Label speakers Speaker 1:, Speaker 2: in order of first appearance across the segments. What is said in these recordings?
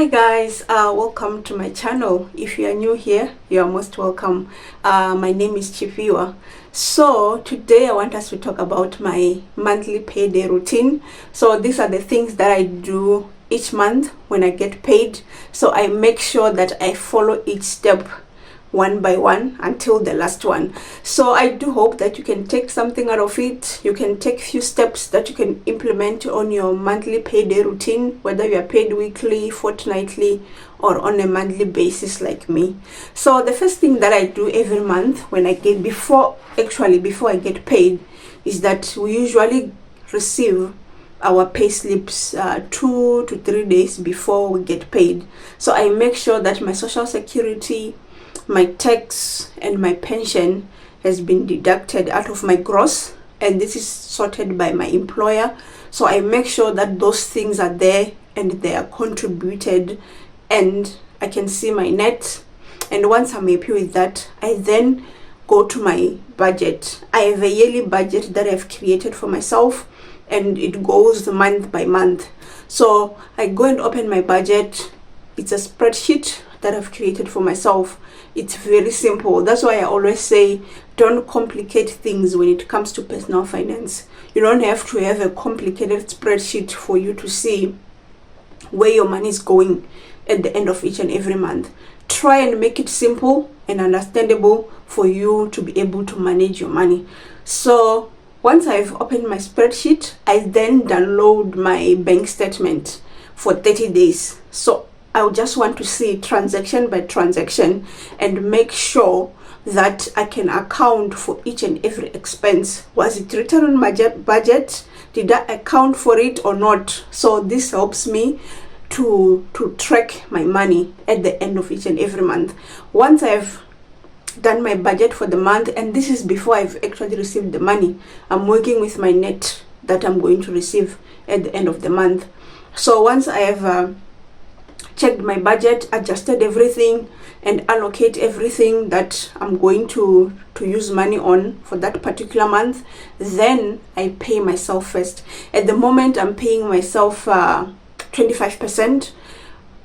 Speaker 1: Hi guys, welcome to my channel. If you are new here, you are most welcome. My name is Chifiwa. So today I want us to talk about my monthly payday routine. So these are the things that I do each month when I get paid. So I make sure that I follow each step one by one until the last one. So I do hope that you can take something out of it. You can take few steps that you can implement on your monthly payday routine, whether you are paid weekly, fortnightly, or on a monthly basis like me. So the first thing that I do every month when I get before I get paid is that we usually receive our pay slips 2 to 3 days before we get paid. So I make sure that my social security, my tax, and my pension has been deducted out of my gross, and this is sorted by my employer. So I make sure that those things are there and they are contributed, and I can see my net. And once I'm happy with that, I then go to my budget. I have a yearly budget that I've created for myself, and it goes month by month. So I go and open my budget. It's a spreadsheet that I've created for myself. It's very simple. That's why I always say don't complicate things when it comes to personal finance. You don't have to have a complicated spreadsheet for you to see where your money is going at the end of each and every month. Try and make it simple and understandable for you to be able to manage your money. So once I've opened my spreadsheet, I then download my bank statement for 30 days. So I just want to see transaction by transaction and make sure that I can account for each and every expense. Was it written on my budget? Did I account for it or not? So this helps me to track my money at the end of each and every month. Once I've done my budget for the month, and this is before I've actually received the money, I'm working with my net that I'm going to receive at the end of the month. So once I have checked my budget, adjusted everything, and allocate everything that I'm going to use money on for that particular month, then I pay myself first. At the moment, I'm paying myself 25%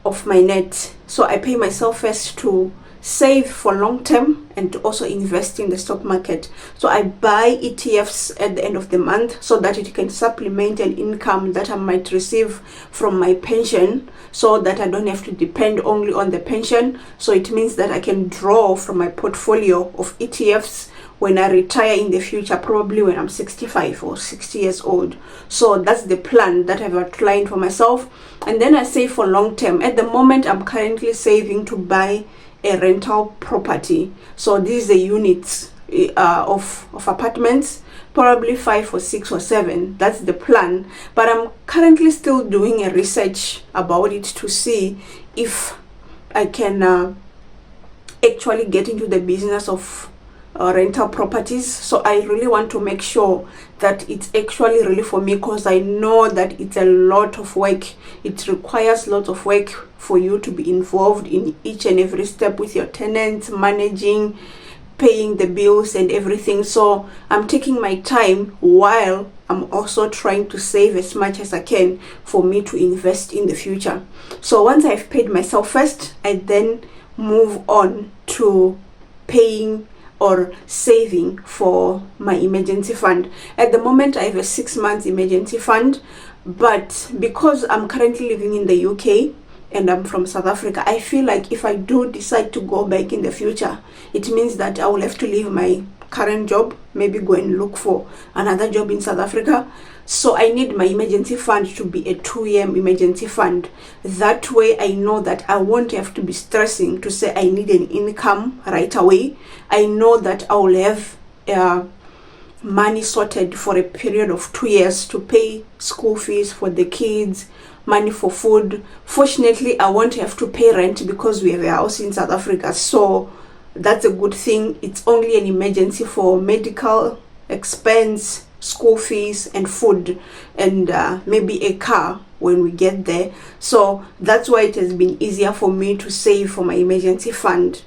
Speaker 1: of my net. So I pay myself first to save for long term and to also invest in the stock market. So I buy ETFs at the end of the month so that it can supplement an income that I might receive from my pension, so that I don't have to depend only on the pension. So it means that I can draw from my portfolio of ETFs when I retire in the future, probably when I'm 65 or 60 years old. So that's the plan that I've outlined for myself. And then I save for long term. At the moment, I'm currently saving to buy a rental property. So these are units of apartments, probably 5 or 6 or 7. That's the plan. But I'm currently still doing a research about it to see if I can actually get into the business of rental properties. So I really want to make sure that it's actually really for me, because I know that it's a lot of work. It requires lots of work for you to be involved in each and every step with your tenants, managing, paying the bills and everything. So I'm taking my time while I'm also trying to save as much as I can for me to invest in the future. So once I've paid myself first, I then move on to paying or saving for my emergency fund. At the moment, I have a 6-month emergency fund, but because I'm currently living in the UK and I'm from South Africa, I feel like if I do decide to go back in the future, it means that I will have to leave my current job, maybe go and look for another job in South Africa. So I need my emergency fund to be a 2-year emergency fund. That way I know that I won't have to be stressing to say I need an income right away. I know that I will have money sorted for a period of 2 years to pay school fees for the kids, money for food. Fortunately, I won't have to pay rent because we have a house in South Africa. So that's a good thing. It's only an emergency for medical expense, school fees, and food, and maybe a car when we get there. So that's why it has been easier for me to save for my emergency fund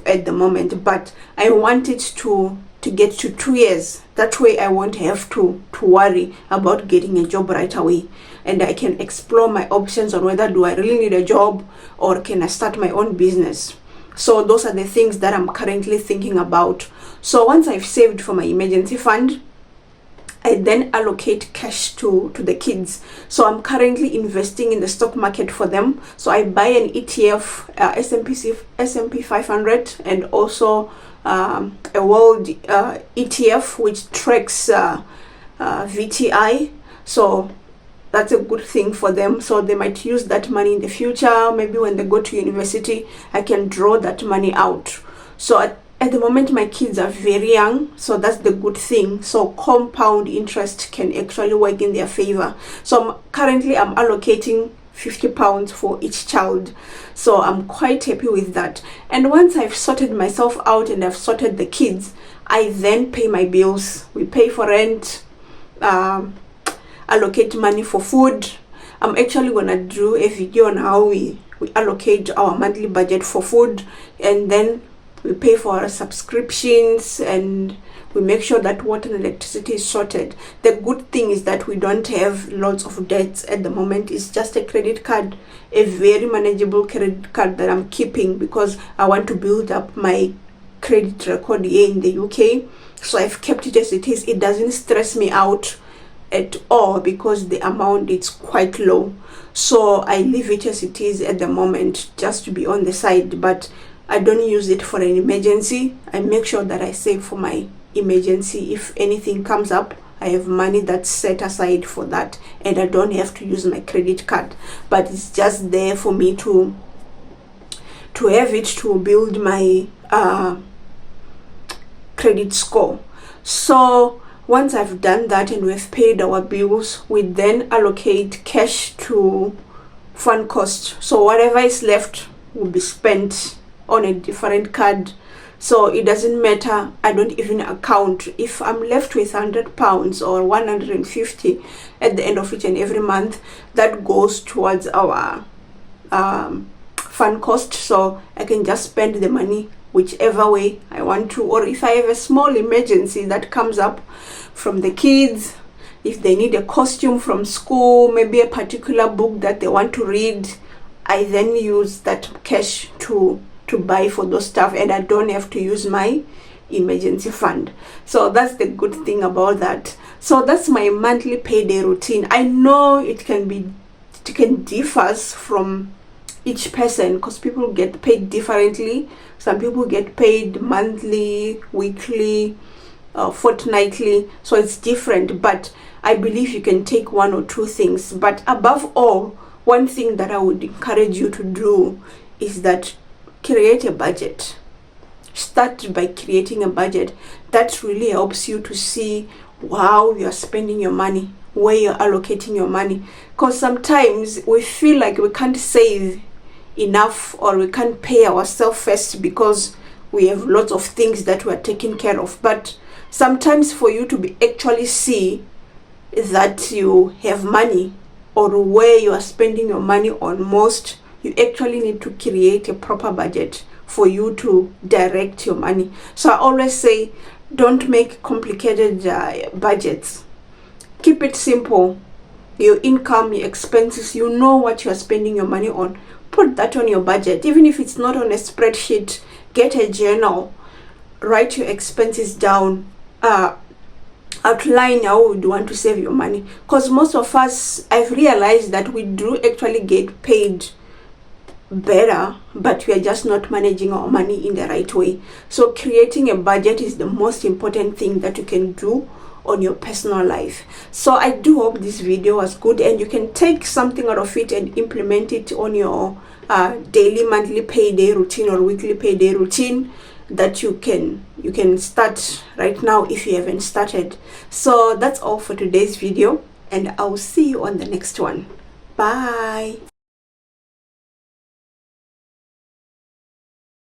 Speaker 1: at the moment. But I want it to get to 2 years. That way I won't have to worry about getting a job right away. and I can explore my options on whether do I really need a job or can I start my own business. So those are the things that I'm currently thinking about. So once I've saved for my emergency fund, I then allocate cash to the kids. So I'm currently investing in the stock market for them. So I buy an ETF, S&P 500, and also a world ETF which tracks VTI. So that's a good thing for them. So they might use that money in the future. Maybe when they go to university, I can draw that money out. So at the moment, my kids are very young, so that's the good thing. So compound interest can actually work in their favor. So currently I'm allocating £50 for each child. So I'm quite happy with that. And once I've sorted myself out and I've sorted the kids, I then pay my bills. We pay for rent, allocate money for food. I'm actually gonna do a video on how we allocate our monthly budget for food, and then we pay for our subscriptions, and we make sure that water and electricity is sorted. The good thing is that we don't have lots of debts at the moment. It's just a credit card, a very manageable credit card that I'm keeping because I want to build up my credit record here in the UK. So I've kept it as it is. It doesn't stress me out at all because the amount is quite low. So I leave it as it is at the moment, just to be on the side, but I don't use it for an emergency. I make sure that I save for my emergency. If anything comes up, I have money that's set aside for that, and I don't have to use my credit card, but it's just there for me to have it to build my credit score. So once I've done that and we've paid our bills, we then allocate cash to fund cost. So whatever is left will be spent on a different card. So it doesn't matter. I don't even account. If I'm left with £100 or 150 at the end of each and every month, that goes towards our fund cost. So I can just spend the money whichever way I want to. Or if I have a small emergency that comes up from the kids, if they need a costume from school, maybe a particular book that they want to read, I then use that cash to buy for those stuff, and I don't have to use my emergency fund. So that's the good thing about that. So that's my monthly payday routine. I know it can differ from each person because people get paid differently. Some people get paid monthly, weekly, fortnightly, so it's different. But I believe you can take one or two things. But above all, one thing that I would encourage you to do is that create a budget. Start by creating a budget. That really helps you to see how you're spending your money, where you're allocating your money. Because sometimes we feel like we can't save enough or we can't pay ourselves first because we have lots of things that we're taking care of. But sometimes for you to be actually see that you have money or where you are spending your money on most, you actually need to create a proper budget for you to direct your money. So I always say, don't make complicated budgets. Keep it simple. Your income, your expenses, you know what you're spending your money on. Put that on your budget. Even if it's not on a spreadsheet, get a journal. Write your expenses down. Outline how you want to save your money. Because most of us, I've realized that we do actually get paid better, but we are just not managing our money in the right way. So creating a budget is the most important thing that you can do on your personal life. So I do hope this video was good and you can take something out of it and implement it on your daily, monthly payday routine or weekly payday routine that you can start right now if you haven't started. So that's all for today's video, and I'll see you on the next one. Bye.